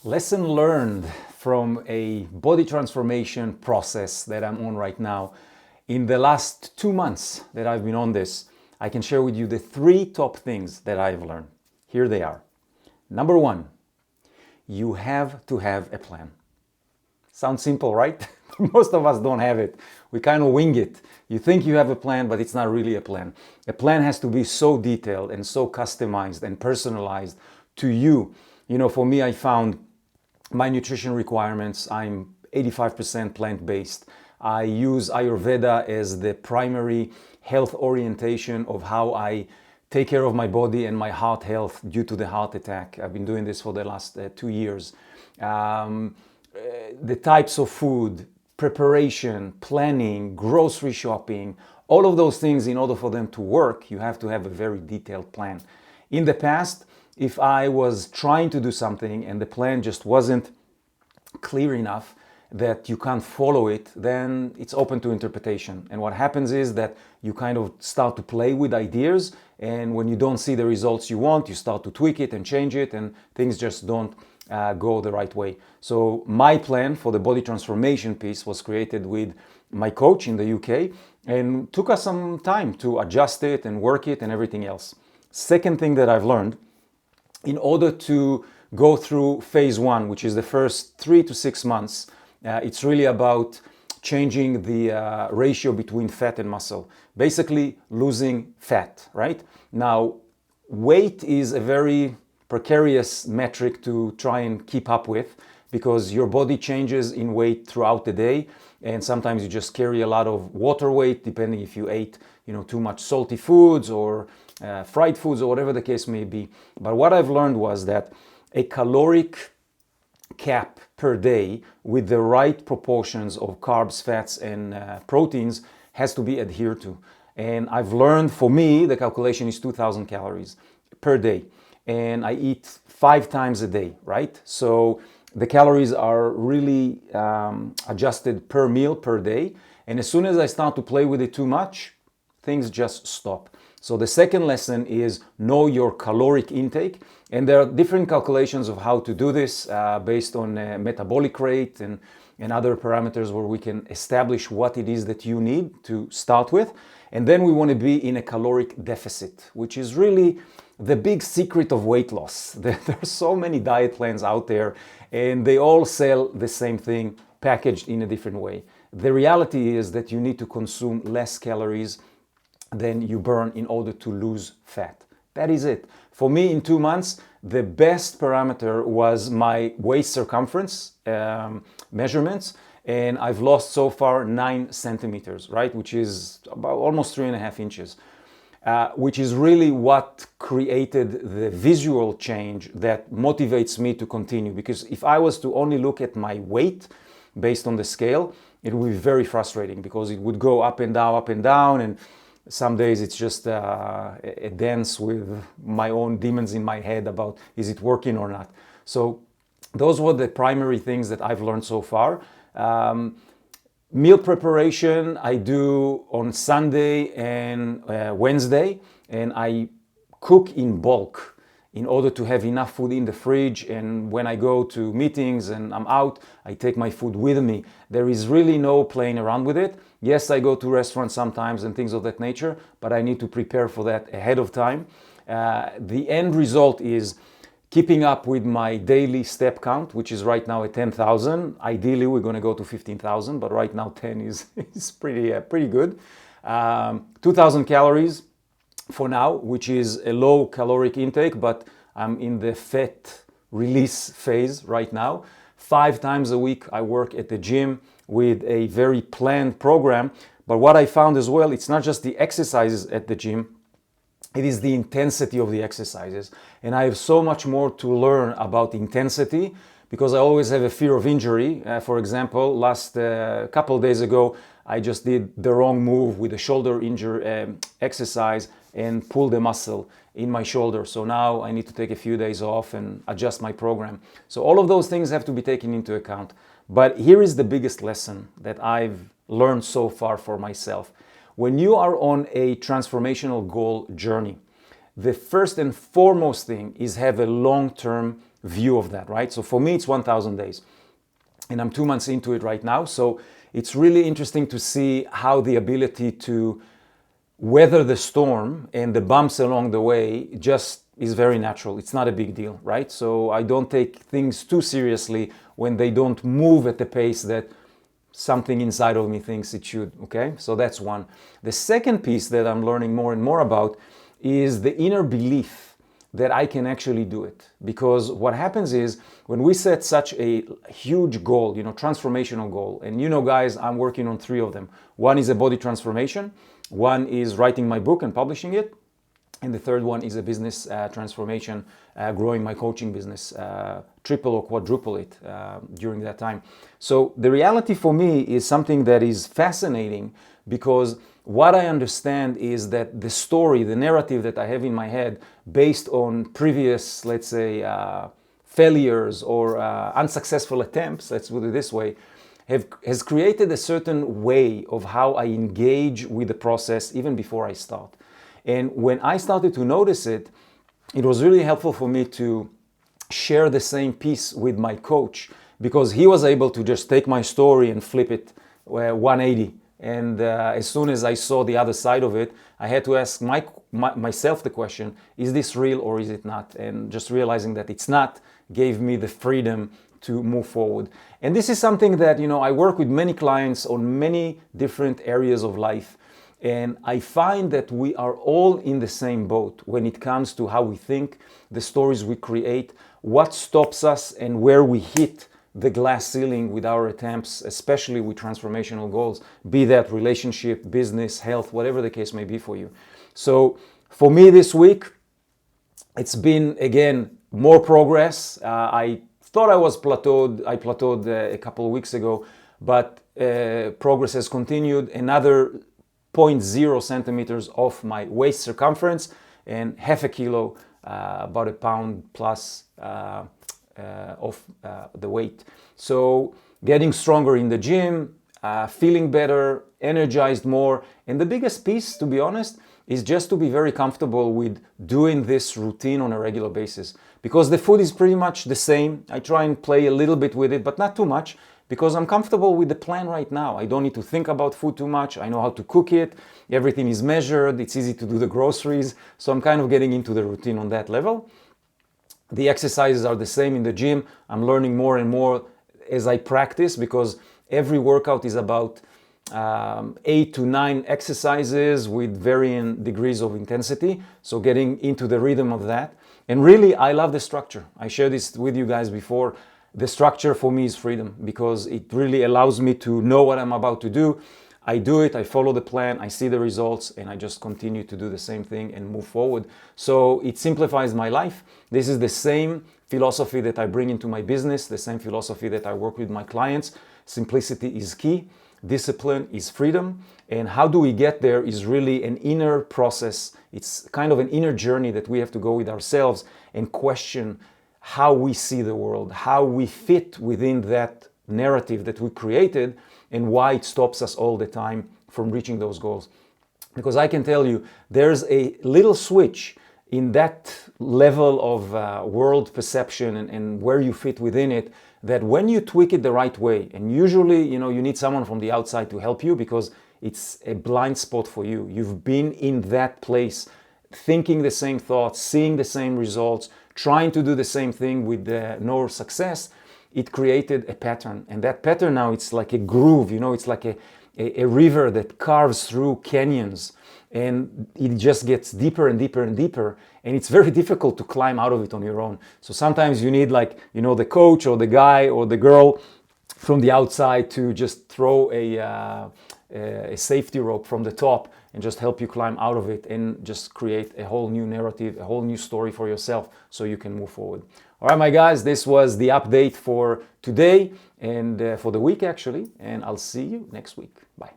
Lesson learned from a body transformation process that I'm on right now. In the last 2 months that I've been on this, I can share with you the 3 top things that I've learned. Here they are. Number 1, you have to have a plan. Sounds simple, right? Most of us don't have it. We kind of wing it. You think you have a plan, but it's not really a plan. A plan has to be so detailed and so customized and personalized to you. You know, for me, I found my nutrition requirements. I'm 85% plant-based. I use Ayurveda as the primary health orientation of how I take care of my body and my heart health due to the heart attack. I've been doing this for the last 2 years. The types of food, preparation, planning, grocery shopping, all of those things, in order for them to work, you have to have a very detailed plan. In the past, if I was trying to do something and the plan just wasn't clear enough that you can't follow it, then it's open to interpretation. And what happens is that you kind of start to play with ideas, and when you don't see the results you want, you start to tweak it and change it, and things just don't go the right way. So my plan for the body transformation piece was created with my coach in the UK, and took us some time to adjust it and work it and everything else. Second thing that I've learned, in order to go through phase 1, which is the first 3 to 6 months, it's really about changing the ratio between fat and muscle. Basically losing fat, right? Now, weight is a very precarious metric to try and keep up with, because your body changes in weight throughout the day, and sometimes you just carry a lot of water weight, depending if you ate, too much salty foods or fried foods or whatever the case may be. But what I've learned was that a caloric cap per day with the right proportions of carbs, fats, and proteins has to be adhered to. And I've learned, for me, the calculation is 2,000 calories per day. And I eat 5 times a day, right? So the calories are really adjusted per meal per day. And as soon as I start to play with it too much, things just stop. So the second lesson is know your caloric intake. And there are different calculations of how to do this based on metabolic rate and other parameters, where we can establish what it is that you need to start with. And then we want to be in a caloric deficit, which is really the big secret of weight loss. There are so many diet plans out there, and they all sell the same thing packaged in a different way. The reality is that you need to consume less calories than you burn in order to lose fat. That is it. For me, in 2 months, the best parameter was my waist circumference measurements, and I've lost so far 9 centimeters, right? Which is about almost 3.5 inches. Which is really what created the visual change that motivates me to continue. Because if I was to only look at my weight based on the scale, it would be very frustrating, because it would go up and down, and some days it's just a dance with my own demons in my head about, is it working or not? So those were the primary things that I've learned so far. Meal preparation I do on Sunday and Wednesday, and I cook in bulk in order to have enough food in the fridge. And when I go to meetings and I'm out, I take my food with me. There is really no playing around with it. Yes, I go to restaurants sometimes and things of that nature, but I need to prepare for that ahead of time. The end result is keeping up with my daily step count, which is right now at 10,000. Ideally, we're going to go to 15,000, but right now 10 is pretty good. 2,000 calories for now, which is a low caloric intake, but I'm in the fat release phase right now. 5 times a week, I work at the gym with a very planned program. But what I found as well, it's not just the exercises at the gym, it is the intensity of the exercises. And I have so much more to learn about intensity, because I always have a fear of injury. For example, last couple of days ago, I just did the wrong move with a shoulder injury exercise and pulled a muscle in my shoulder. So now I need to take a few days off and adjust my program. So all of those things have to be taken into account. But here is the biggest lesson that I've learned so far for myself. When you are on a transformational goal journey, the first and foremost thing is have a long-term view of that, right? So for me, it's 1,000 days. And I'm 2 months into it right now. So it's really interesting to see how the ability to weather the storm and the bumps along the way just is very natural. It's not a big deal, right? So I don't take things too seriously when they don't move at the pace that something inside of me thinks it should, okay? So that's one. The second piece that I'm learning more and more about is the inner belief that I can actually do it. Because what happens is when we set such a huge goal, transformational goal, and guys, I'm working on 3 of them. One is a body transformation, one is writing my book and publishing it, and the third one is a business transformation, growing my coaching business, triple or quadruple it during that time. So the reality for me is something that is fascinating, because what I understand is that the story, the narrative that I have in my head based on previous, let's say, failures or unsuccessful attempts, let's put it this way, has created a certain way of how I engage with the process even before I start. And when I started to notice it, it was really helpful for me to share the same piece with my coach, because he was able to just take my story and flip it 180. And as soon as I saw the other side of it, I had to ask myself the question, is this real or is it not? And just realizing that it's not gave me the freedom to move forward. And this is something that, I work with many clients on many different areas of life. And I find that we are all in the same boat when it comes to how we think, the stories we create, what stops us, and where we hit the glass ceiling with our attempts, especially with transformational goals, be that relationship, business, health, whatever the case may be for you. So for me this week, it's been, again, more progress. I thought I was plateaued. I plateaued a couple of weeks ago, but progress has continued. Another 0.0 centimeters off my waist circumference and half a kilo, about a pound plus of the weight. So getting stronger in the gym, feeling better, energized more. And the biggest piece, to be honest, is just to be very comfortable with doing this routine on a regular basis, because the food is pretty much the same. I try and play a little bit with it, but not too much, because I'm comfortable with the plan right now. I don't need to think about food too much. I know how to cook it. Everything is measured. It's easy to do the groceries. So I'm kind of getting into the routine on that level. The exercises are the same in the gym. I'm learning more and more as I practice, because every workout is about 8 to 9 exercises with varying degrees of intensity. So getting into the rhythm of that. And really, I love the structure. I shared this with you guys before. The structure for me is freedom, because it really allows me to know what I'm about to do. I do it, I follow the plan, I see the results, and I just continue to do the same thing and move forward. So it simplifies my life. This is the same philosophy that I bring into my business, the same philosophy that I work with my clients. Simplicity is key. Discipline is freedom. And how do we get there is really an inner process. It's kind of an inner journey that we have to go with ourselves and question how we see the world, how we fit within that narrative that we created, and why it stops us all the time from reaching those goals. Because I can tell you, there's a little switch in that level of world perception and where you fit within it, that when you tweak it the right way, and usually, you need someone from the outside to help you, because it's a blind spot for you. You've been in that place, thinking the same thoughts, seeing the same results, trying to do the same thing with no success. It created a pattern, and that pattern now, it's like a groove, it's like a river that carves through canyons, and it just gets deeper and deeper and deeper, and it's very difficult to climb out of it on your own. So sometimes you need, the coach or the guy or the girl from the outside to just throw a safety rope from the top and just help you climb out of it, and just create a whole new narrative, a whole new story for yourself, so you can move forward. All right, my guys, this was the update for today and for the week, actually, and I'll see you next week. Bye.